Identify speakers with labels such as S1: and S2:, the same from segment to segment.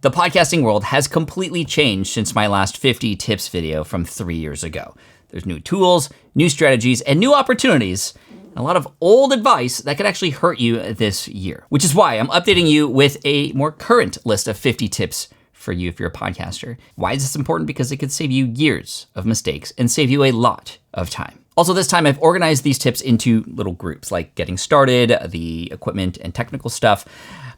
S1: The podcasting world has completely changed since my last 50 tips video from 3 years ago. There's new tools, new strategies, and new opportunities, and a lot of old advice that could actually hurt you this year. Which is why I'm updating you with a more current list of 50 tips for you if you're a podcaster. Why is this important? Because it could save you years of mistakes and save you a lot of time. Also, this time I've organized these tips into little groups, like getting started, the equipment and technical stuff,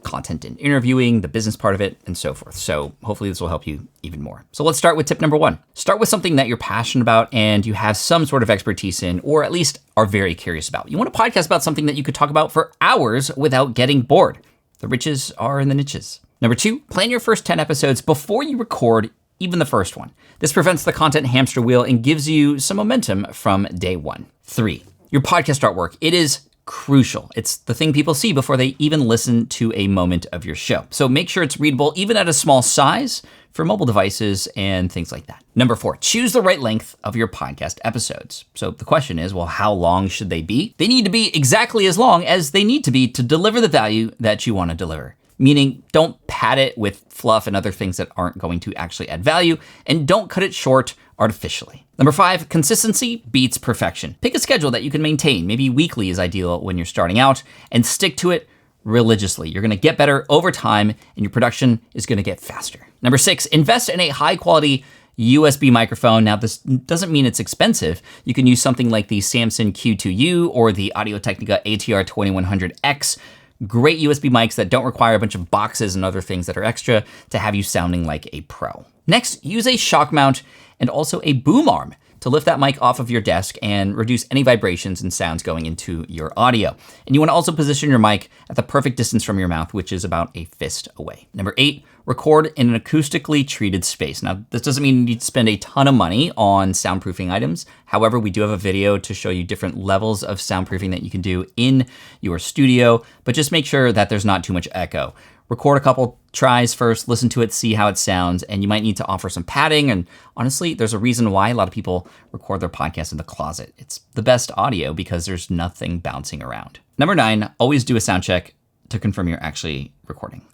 S1: content and interviewing, the business part of it, and so forth. So hopefully this will help you even more. So let's start with tip number 1. Start with something that you're passionate about and you have some sort of expertise in, or at least are very curious about. You want to podcast about something that you could talk about for hours without getting bored. The riches are in the niches. Number 2, plan your first 10 episodes before you record even the first one. This prevents the content hamster wheel and gives you some momentum from day 1. 3, your podcast artwork. It is crucial. It's the thing people see before they even listen to a moment of your show. So make sure it's readable even at a small size for mobile devices and things like that. Number 4, choose the right length of your podcast episodes. So the question is, well, how long should they be? They need to be exactly as long as they need to be to deliver the value that you want to deliver. Meaning, don't pad it with fluff and other things that aren't going to actually add value, and don't cut it short artificially. Number 5, consistency beats perfection. Pick a schedule that you can maintain. Maybe weekly is ideal when you're starting out, and stick to it religiously. You're gonna get better over time, and your production is gonna get faster. Number 6, invest in a high quality USB microphone. Now, this doesn't mean it's expensive. You can use something like the Samson Q2U or the Audio-Technica ATR 2100X. Great USB mics that don't require a bunch of boxes and other things that are extra to have you sounding like a pro. Next, use a shock mount and also a boom arm to lift that mic off of your desk and reduce any vibrations and sounds going into your audio. And you want to also position your mic at the perfect distance from your mouth, which is about a fist away. Number 8, record in an acoustically treated space. Now, this doesn't mean you need to spend a ton of money on soundproofing items. However, we do have a video to show you different levels of soundproofing that you can do in your studio, but just make sure that there's not too much echo. Record a couple tries first, listen to it, see how it sounds, and you might need to offer some padding. And honestly, there's a reason why a lot of people record their podcasts in the closet. It's the best audio because there's nothing bouncing around. Number 9, always do a sound check to confirm you're actually recording.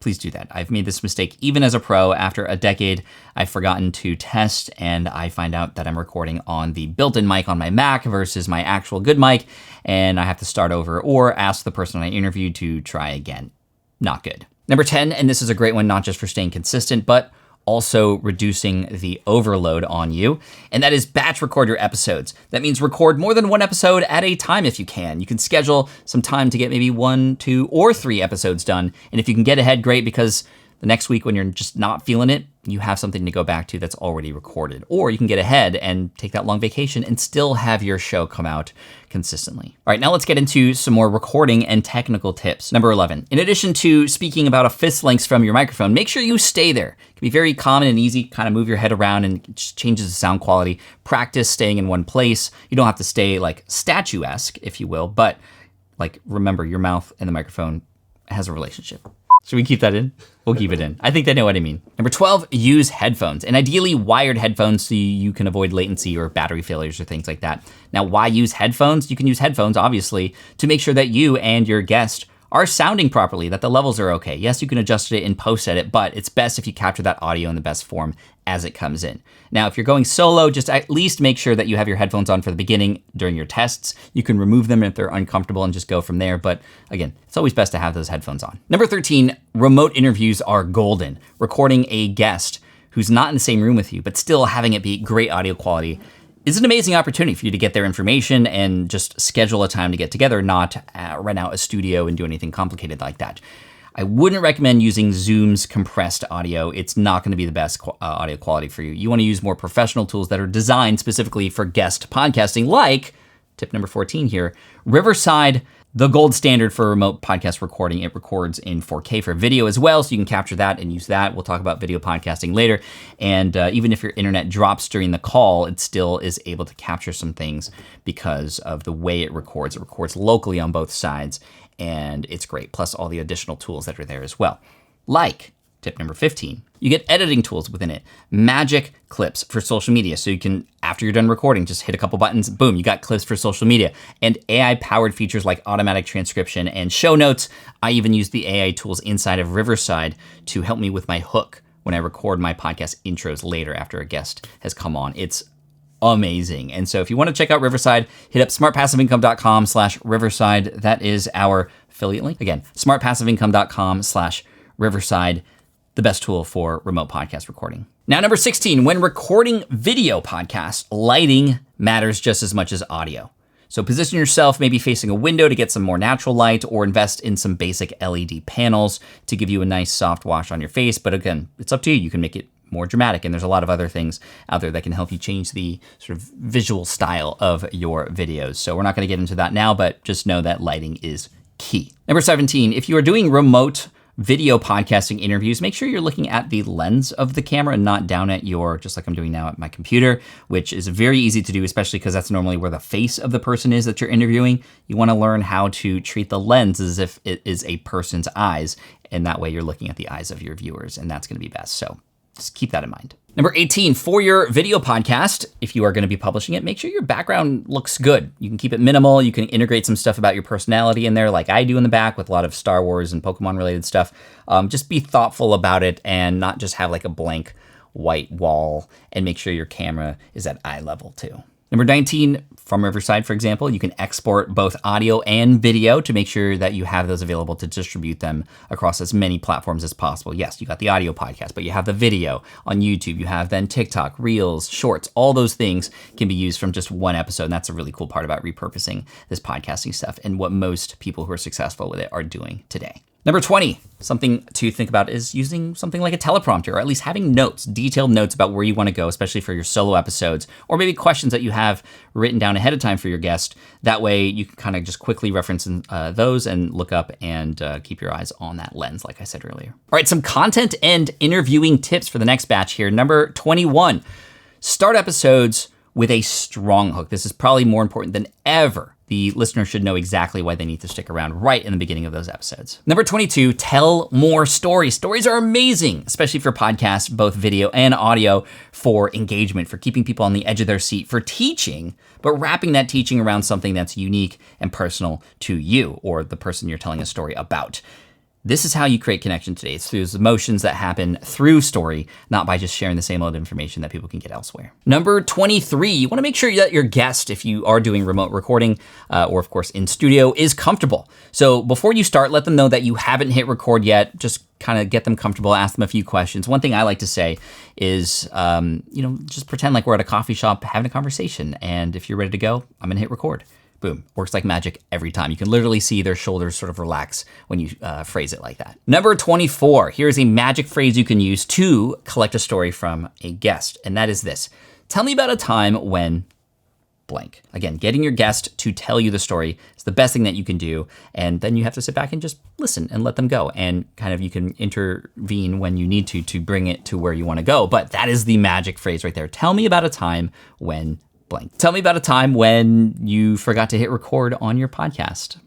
S1: Please do that. I've made this mistake even as a pro. After a decade, I've forgotten to test, and I find out that I'm recording on the built-in mic on my Mac versus my actual good mic, and I have to start over or ask the person I interviewed to try again. Not good. Number 10, and this is a great one, not just for staying consistent, but also reducing the overload on you, and that is batch record your episodes. That means record more than one episode at a time if you can. You can schedule some time to get maybe 1, 2, or 3 episodes done, and if you can get ahead, great, because the next week when you're just not feeling it, you have something to go back to that's already recorded. Or you can get ahead and take that long vacation and still have your show come out consistently. All right, now let's get into some more recording and technical tips. Number 11, in addition to speaking about a fist's length from your microphone, make sure you stay there. It can be very common and easy, kind of move your head around and it just changes the sound quality. Practice staying in one place. You don't have to stay like statuesque, if you will, but remember your mouth and the microphone has a relationship. Should we keep that in? We'll keep it in. I think they know what I mean. Number 12, use headphones, and ideally wired headphones so you can avoid latency or battery failures or things like that. Now, why use headphones? You can use headphones, obviously, to make sure that you and your guest are sounding properly, that the levels are okay. Yes, you can adjust it in post-edit, but it's best if you capture that audio in the best form as it comes in. Now, if you're going solo, just at least make sure that you have your headphones on for the beginning during your tests. You can remove them if they're uncomfortable and just go from there. But again, it's always best to have those headphones on. Number 13, remote interviews are golden. Recording a guest who's not in the same room with you, but still having it be great audio quality is an amazing opportunity for you to get their information and just schedule a time to get together, not rent out a studio and do anything complicated like that. I wouldn't recommend using Zoom's compressed audio. It's not going to be the best audio quality for you. You want to use more professional tools that are designed specifically for guest podcasting, like tip number 14 here, Riverside, the gold standard for remote podcast recording. It records in 4K for video as well, so you can capture that and use that. We'll talk about video podcasting later. And even if your internet drops during the call, it still is able to capture some things because of the way it records. It records locally on both sides, and it's great, plus all the additional tools that are there as well. Like tip number 15, You get editing tools within it, magic clips for social media. So you can, after you're done recording, just hit a couple buttons, boom, you got clips for social media, and AI-powered features like automatic transcription and show notes. I even use the AI tools inside of Riverside to help me with my hook when I record my podcast intros later after a guest has come on. It's amazing. And so if you want to check out Riverside, hit up smartpassiveincome.com/Riverside. That is our affiliate link. Again, smartpassiveincome.com/Riverside, the best tool for remote podcast recording. Now, number 16, when recording video podcasts, lighting matters just as much as audio. So position yourself maybe facing a window to get some more natural light, or invest in some basic LED panels to give you a nice soft wash on your face. But again, it's up to you. You can make it more dramatic, and there's a lot of other things out there that can help you change the sort of visual style of your videos. So we're not going to get into that now, but just know that lighting is key. Number 17, if you are doing remote video podcasting interviews, make sure you're looking at the lens of the camera and not down at your, just like I'm doing now at my computer, which is very easy to do, especially because that's normally where the face of the person is that you're interviewing. You want to learn how to treat the lens as if it is a person's eyes, and that way you're looking at the eyes of your viewers, and that's going to be best. So just keep that in mind. Number 18, for your video podcast, if you are going to be publishing it, make sure your background looks good. You can keep it minimal. You can integrate some stuff about your personality in there like I do in the back with a lot of Star Wars and Pokemon related stuff. Just be thoughtful about it and not just have like a blank white wall, and make sure your camera is at eye level too. Number 19, from Riverside, for example, you can export both audio and video to make sure that you have those available to distribute them across as many platforms as possible. Yes, you got the audio podcast, but you have the video on YouTube. You have then TikTok, Reels, Shorts. All those things can be used from just one episode. And that's a really cool part about repurposing this podcasting stuff, and what most people who are successful with it are doing today. Number 20, something to think about is using something like a teleprompter, or at least having notes, detailed notes about where you want to go, especially for your solo episodes, or maybe questions that you have written down ahead of time for your guest. That way you can kind of just quickly reference those and look up and keep your eyes on that lens, like I said earlier. All right, some content and interviewing tips for the next batch here. Number 21, start episodes with a strong hook. This is probably more important than ever. The listener should know exactly why they need to stick around right in the beginning of those episodes. Number 22, tell more stories. Stories are amazing, especially for podcasts, both video and audio, for engagement, for keeping people on the edge of their seat, for teaching, but wrapping that teaching around something that's unique and personal to you or the person you're telling a story about. This is how you create connection today. It's through those emotions that happen through story, not by just sharing the same old information that people can get elsewhere. Number 23, you want to make sure that your guest, if you are doing remote recording or of course in studio, is comfortable. So before you start, let them know that you haven't hit record yet. Just kind of get them comfortable, ask them a few questions. One thing I like to say is, just pretend like we're at a coffee shop having a conversation. And if you're ready to go, I'm going to hit record. Boom, works like magic every time. You can literally see their shoulders sort of relax when you phrase it like that. Number 24, here's a magic phrase you can use to collect a story from a guest, and that is this. Tell me about a time when blank. Again, getting your guest to tell you the story is the best thing that you can do, and then you have to sit back and just listen and let them go, and kind of you can intervene when you need to bring it to where you want to go. But that is the magic phrase right there. Tell me about a time when blank. Tell me about a time when you forgot to hit record on your podcast.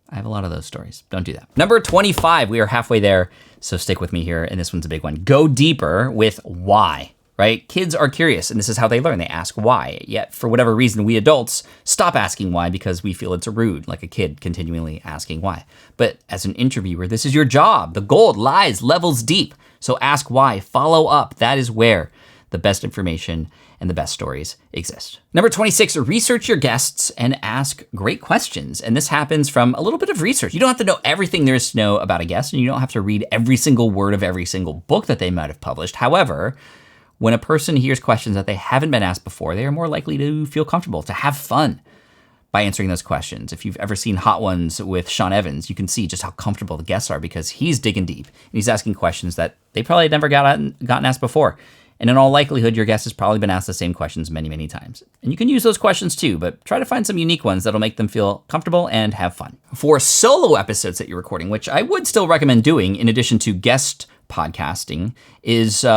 S1: I have a lot of those stories. Don't do that. Number 25, we are halfway there, so stick with me here, and this one's a big one. Go deeper with why, right? Kids are curious, and this is how they learn. They ask why. Yet, for whatever reason, we adults stop asking why because we feel it's rude, like a kid continually asking why. But as an interviewer, this is your job. The gold lies levels deep. So ask why, follow up. That is where the best information and the best stories exist. Number 26, research your guests and ask great questions. And this happens from a little bit of research. You don't have to know everything there is to know about a guest, and you don't have to read every single word of every single book that they might have published. However, when a person hears questions that they haven't been asked before, they are more likely to feel comfortable, to have fun by answering those questions. If you've ever seen Hot Ones with Sean Evans, you can see just how comfortable the guests are because he's digging deep and he's asking questions that they probably never gotten asked before. And in all likelihood, your guest has probably been asked the same questions many, many times. And you can use those questions too, but try to find some unique ones that'll make them feel comfortable and have fun. For solo episodes that you're recording, which I would still recommend doing in addition to guest podcasting, is you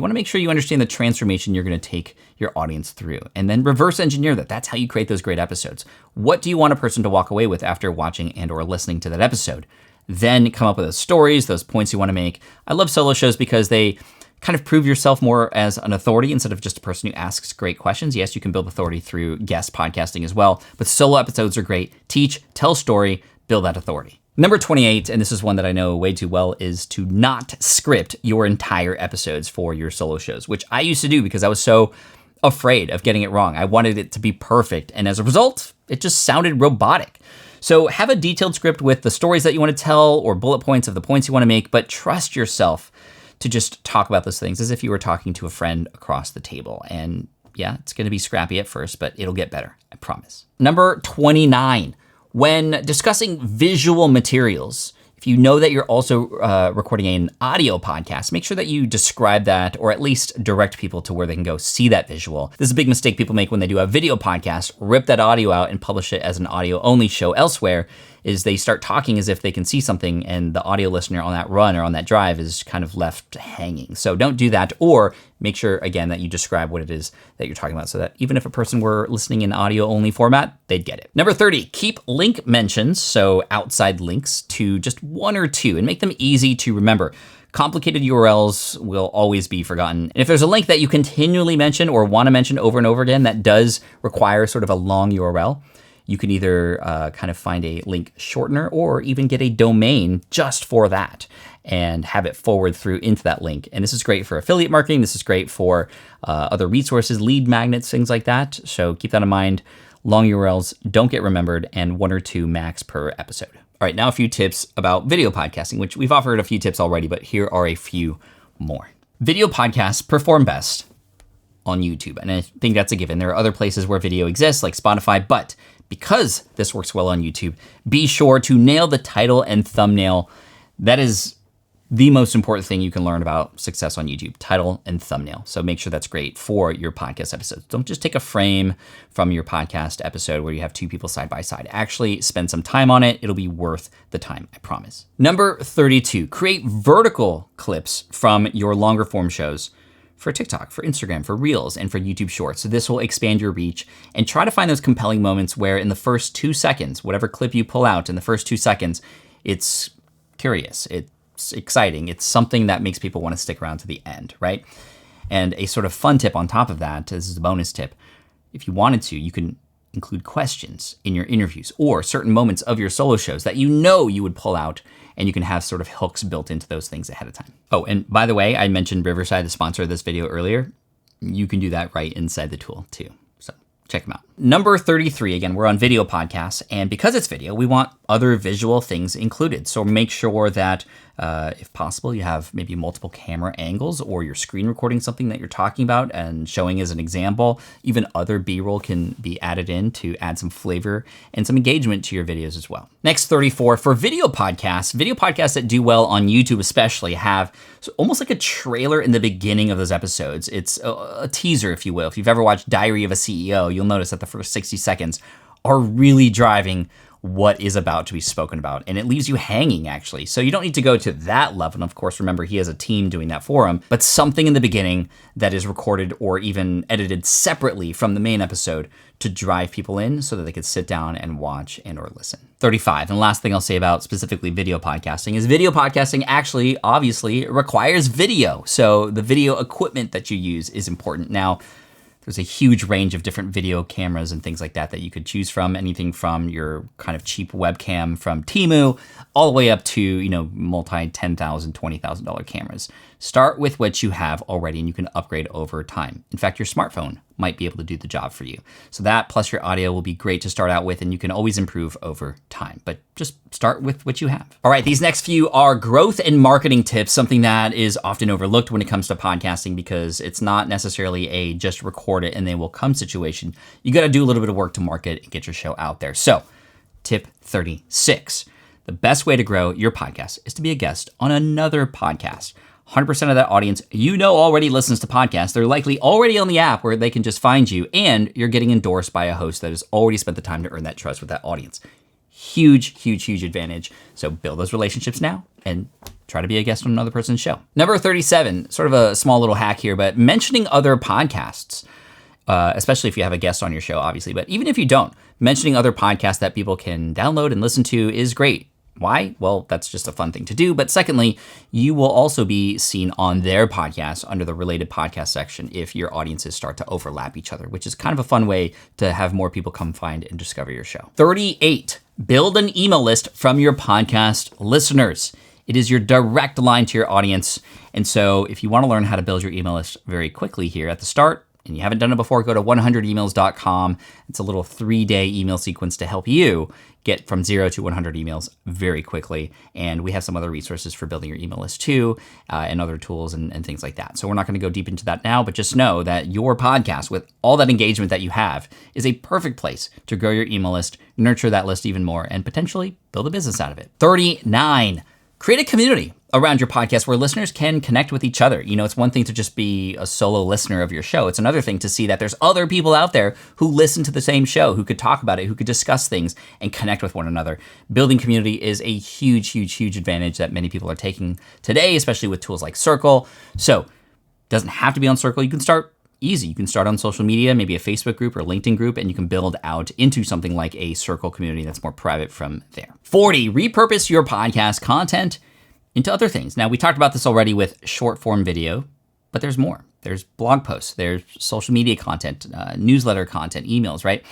S1: want to make sure you understand the transformation you're going to take your audience through and then reverse engineer that. That's how you create those great episodes. What do you want a person to walk away with after watching and or listening to that episode? then come up with those stories, those points you want to make. I love solo shows because they kind of prove yourself more as an authority instead of just a person who asks great questions. Yes, you can build authority through guest podcasting as well, but solo episodes are great. Teach, tell story, build that authority. Number 28, and this is one that I know way too well, is to not script your entire episodes for your solo shows, which I used to do because I was so afraid of getting it wrong. I wanted it to be perfect, and as a result, it just sounded robotic. So have a detailed script with the stories that you want to tell or bullet points of the points you want to make, but trust yourself to just talk about those things as if you were talking to a friend across the table. And yeah, it's going to be scrappy at first, but it'll get better, I promise. Number 29, when discussing visual materials, if you know that you're also recording an audio podcast, make sure that you describe that or at least direct people to where they can go see that visual. This is a big mistake people make when they do a video podcast, rip that audio out and publish it as an audio only show elsewhere, is they start talking as if they can see something and the audio listener on that run or on that drive is kind of left hanging. So don't do that, or make sure, again, that you describe what it is that you're talking about so that even if a person were listening in audio only format, they'd get it. Number 30, keep link mentions, so outside links, to just one or two and make them easy to remember. Complicated URLs will always be forgotten. And if there's a link that you continually mention or want to mention over and over again that does require sort of a long URL, you can either kind of find a link shortener or even get a domain just for that and have it forward through into that link. And this is great for affiliate marketing. This is great for other resources, lead magnets, things like that. So keep that in mind. Long URLs don't get remembered, and one or two max per episode. All right, now a few tips about video podcasting, which we've offered a few tips already, but here are a few more. Video podcasts perform best on YouTube, and I think that's a given. There are other places where video exists, like Spotify, but because this works well on YouTube, be sure to nail the title and thumbnail. That is the most important thing you can learn about success on YouTube, title and thumbnail. So make sure that's great for your podcast episodes. Don't just take a frame from your podcast episode where you have two people side by side. Actually spend some time on it. It'll be worth the time, I promise. Number 32, create vertical clips from your longer form shows for TikTok, for Instagram, for Reels, and for YouTube Shorts. So this will expand your reach, and try to find those compelling moments where in the first 2 seconds, whatever clip you pull out in the first 2 seconds, it's curious, it's exciting, it's something that makes people want to stick around to the end, right? And a sort of fun tip on top of that, this is a bonus tip, if you wanted to, you can include questions in your interviews or certain moments of your solo shows that you know you would pull out, and you can have sort of hooks built into those things ahead of time. Oh, and by the way, I mentioned Riverside, the sponsor of this video earlier. You can do that right inside the tool too. So check them out. Number 33, again, we're on video podcasts, and because it's video, we want other visual things included. So make sure that if possible, you have maybe multiple camera angles, or you're screen recording something that you're talking about and showing as an example. Even other B-roll can be added in to add some flavor and some engagement to your videos as well. Next, 34, for video podcasts that do well on YouTube especially have almost like a trailer in the beginning of those episodes. It's a teaser, if you will. If you've ever watched Diary of a CEO, you'll notice that the first 60 seconds are really driving what is about to be spoken about, and it leaves you hanging, actually. So you don't need to go to that level. And of course, remember, he has a team doing that for him, but something in the beginning that is recorded or even edited separately from the main episode to drive people in so that they could sit down and watch and or listen. 35, and the last thing I'll say about specifically video podcasting is video podcasting actually, obviously, requires video. So the video equipment that you use is important. Now, there's a huge range of different video cameras and things like that that you could choose from. Anything from your kind of cheap webcam from Temu all the way up to, multi $10,000, $20,000 cameras. Start with what you have already, and you can upgrade over time. In fact, your smartphone might be able to do the job for you. So that plus your audio will be great to start out with, and you can always improve over time, but just start with what you have. All right, these next few are growth and marketing tips, something that is often overlooked when it comes to podcasting because it's not necessarily a just record it and they will come situation. You got to do a little bit of work to market and get your show out there. So tip 36, the best way to grow your podcast is to be a guest on another podcast. 100% of that audience already listens to podcasts. They're likely already on the app where they can just find you, and you're getting endorsed by a host that has already spent the time to earn that trust with that audience. Huge, huge, huge advantage. So build those relationships now and try to be a guest on another person's show. Number 37, sort of a small little hack here, but mentioning other podcasts, especially if you have a guest on your show, obviously, but even if you don't, mentioning other podcasts that people can download and listen to is great. Why? Well, that's just a fun thing to do. But secondly, you will also be seen on their podcast under the related podcast section if your audiences start to overlap each other, which is kind of a fun way to have more people come find and discover your show. 38, build an email list from your podcast listeners. It is your direct line to your audience. And so if you want to learn how to build your email list very quickly here at the start, and you haven't done it before, go to 100emails.com. It's a little 3-day email sequence to help you get from 0 to 100 emails very quickly. And we have some other resources for building your email list too, and other tools and things like that. So we're not going to go deep into that now, but just know that your podcast with all that engagement that you have is a perfect place to grow your email list, nurture that list even more, and potentially build a business out of it. 39, create a community around your podcast where listeners can connect with each other. You know, it's one thing to just be a solo listener of your show. It's another thing to see that there's other people out there who listen to the same show, who could talk about it, who could discuss things and connect with one another. Building community is a huge, huge, huge advantage that many people are taking today, especially with tools like Circle. So it doesn't have to be on Circle. You can start easy. You can start on social media, maybe a Facebook group or LinkedIn group, and you can build out into something like a Circle community that's more private from there. 40, repurpose your podcast content into other things. Now, we talked about this already with short form video, but there's more. There's blog posts, there's social media content, newsletter content, emails, right?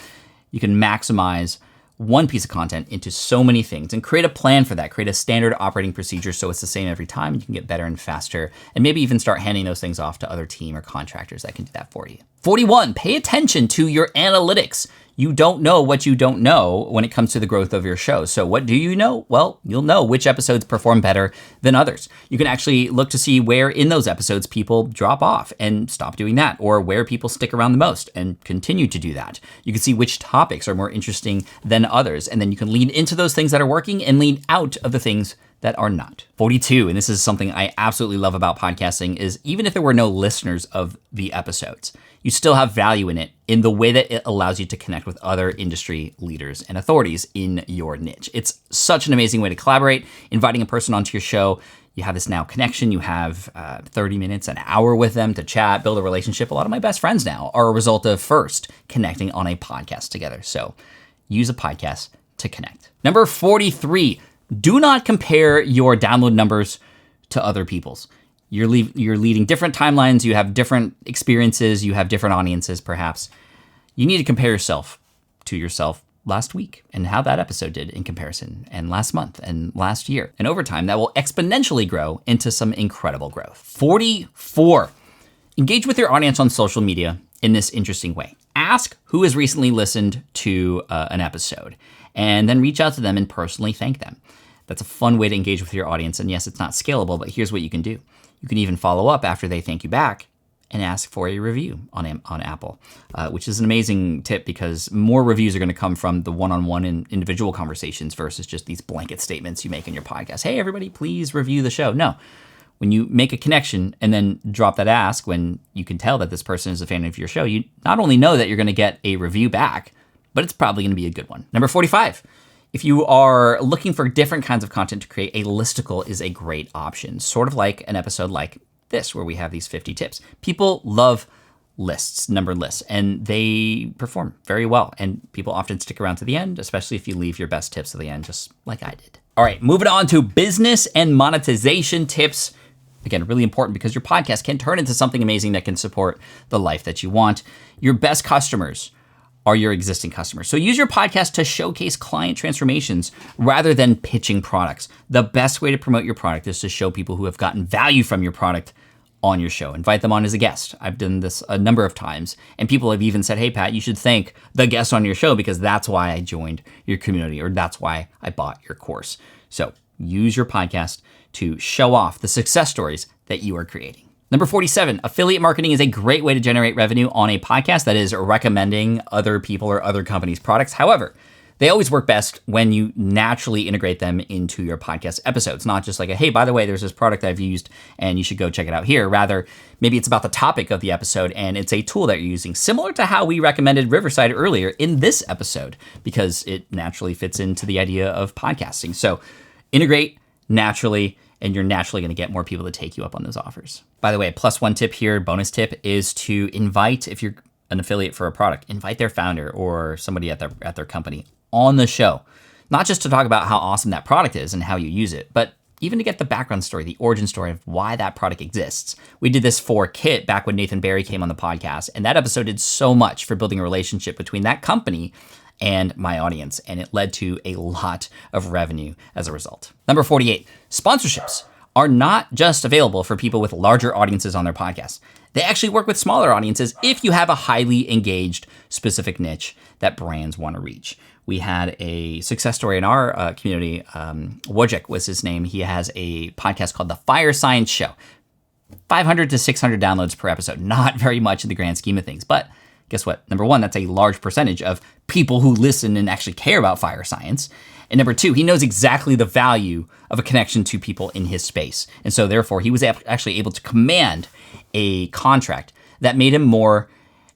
S1: You can maximize one piece of content into so many things and create a plan for that, create a standard operating procedure so it's the same every time. You can get better and faster, and maybe even start handing those things off to other team or contractors that can do that for you. 41, pay attention to your analytics. You don't know what you don't know when it comes to the growth of your show. So what do you know? Well, you'll know which episodes perform better than others. You can actually look to see where in those episodes people drop off and stop doing that, or where people stick around the most and continue to do that. You can see which topics are more interesting than others, and then you can lean into those things that are working and lean out of the things that are not. 42, and this is something I absolutely love about podcasting, is even if there were no listeners of the episodes, you still have value in it in the way that it allows you to connect with other industry leaders and authorities in your niche. It's such an amazing way to collaborate, inviting a person onto your show. You have this now connection. You have 30 minutes, an hour with them to chat, build a relationship. A lot of my best friends now are a result of first connecting on a podcast together. So use a podcast to connect. Number 43, do not compare your download numbers to other people's. You're leading different timelines, you have different experiences, you have different audiences perhaps. You need to compare yourself to yourself last week and how that episode did in comparison, and last month and last year. And over time, that will exponentially grow into some incredible growth. 44, engage with your audience on social media in this interesting way. Ask who has recently listened to an episode, and then reach out to them and personally thank them. That's a fun way to engage with your audience. And yes, it's not scalable, but here's what you can do. You can even follow up after they thank you back and ask for a review on Apple, which is an amazing tip because more reviews are going to come from the one-on-one and individual conversations versus just these blanket statements you make in your podcast. Hey, everybody, please review the show. No, when you make a connection and then drop that ask when you can tell that this person is a fan of your show, you not only know that you're going to get a review back, but it's probably going to be a good one. Number 45. If you are looking for different kinds of content to create, a listicle is a great option, sort of like an episode like this, where we have these 50 tips. People love lists, numbered lists, and they perform very well. And people often stick around to the end, especially if you leave your best tips to the end, just like I did. All right, moving on to business and monetization tips. Again, really important because your podcast can turn into something amazing that can support the life that you want. Your best customers are your existing customers. So use your podcast to showcase client transformations rather than pitching products. The best way to promote your product is to show people who have gotten value from your product on your show. Invite them on as a guest. I've done this a number of times, and people have even said, hey, Pat, you should thank the guest on your show because that's why I joined your community, or that's why I bought your course. So use your podcast to show off the success stories that you are creating. Number 47, affiliate marketing is a great way to generate revenue on a podcast, that is recommending other people or other companies' products. However, they always work best when you naturally integrate them into your podcast episodes, not just like, hey, by the way, there's this product I've used and you should go check it out here. Rather, maybe it's about the topic of the episode and it's a tool that you're using, similar to how we recommended Riverside earlier in this episode, because it naturally fits into the idea of podcasting. So integrate naturally, and you're naturally going to get more people to take you up on those offers. By the way, plus one tip here, bonus tip, is to invite, if you're an affiliate for a product, invite their founder or somebody at their company on the show not just to talk about how awesome that product is and how you use it, but even to get the background story, the origin story of why that product exists. We did this for Kit back when Nathan Barry came on the podcast, and that episode did so much for building a relationship between that company and my audience, and it led to a lot of revenue as a result. Number 48, sponsorships are not just available for people with larger audiences on their podcasts. They actually work with smaller audiences if you have a highly engaged specific niche that brands want to reach. We had a success story in our community. Wojciech was his name. He has a podcast called The Fire Science Show. 500 to 600 downloads per episode. Not very much in the grand scheme of things. But guess what? Number one, that's a large percentage of people who listen and actually care about fire science. And number two, he knows exactly the value of a connection to people in his space. And so therefore, he was actually able to command a contract that made him more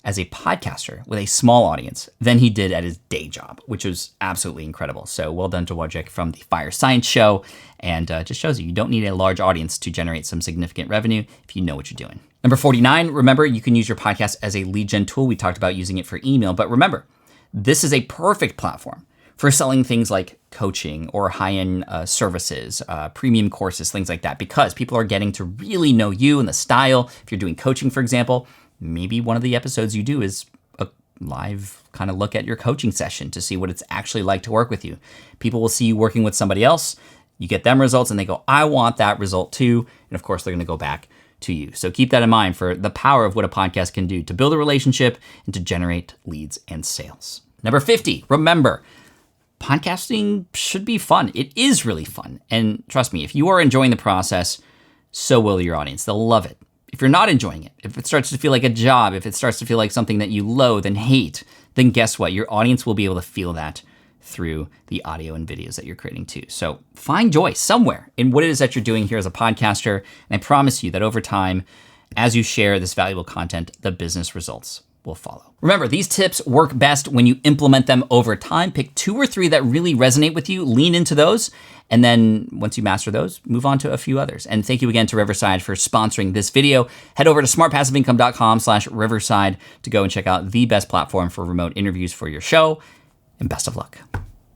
S1: as a podcaster with a small audience than he did at his day job, which was absolutely incredible. So well done to Wojciech from the Fire Science Show, and just shows you don't need a large audience to generate some significant revenue if you know what you're doing. Number 49, remember you can use your podcast as a lead gen tool. We talked about using it for email, but remember, this is a perfect platform for selling things like coaching or high-end services, premium courses, things like that, because people are getting to really know you and the style. If you're doing coaching, for example, maybe one of the episodes you do is a live kind of look at your coaching session to see what it's actually like to work with you. People will see you working with somebody else, you get them results, and they go, I want that result too. And of course, they're going to go back to you. So keep that in mind for the power of what a podcast can do to build a relationship and to generate leads and sales. Number 50, remember, podcasting should be fun. It is really fun. And trust me, if you are enjoying the process, so will your audience. They'll love it. If you're not enjoying it, if it starts to feel like a job, if it starts to feel like something that you loathe and hate, then guess what? Your audience will be able to feel that through the audio and videos that you're creating too. So find joy somewhere in what it is that you're doing here as a podcaster. And I promise you that over time, as you share this valuable content, the business results will follow. Remember, these tips work best when you implement them over time. Pick 2 or 3 that really resonate with you, lean into those, and then once you master those, move on to a few others. And thank you again to Riverside for sponsoring this video. Head over to smartpassiveincome.com/Riverside to go and check out the best platform for remote interviews for your show, and best of luck.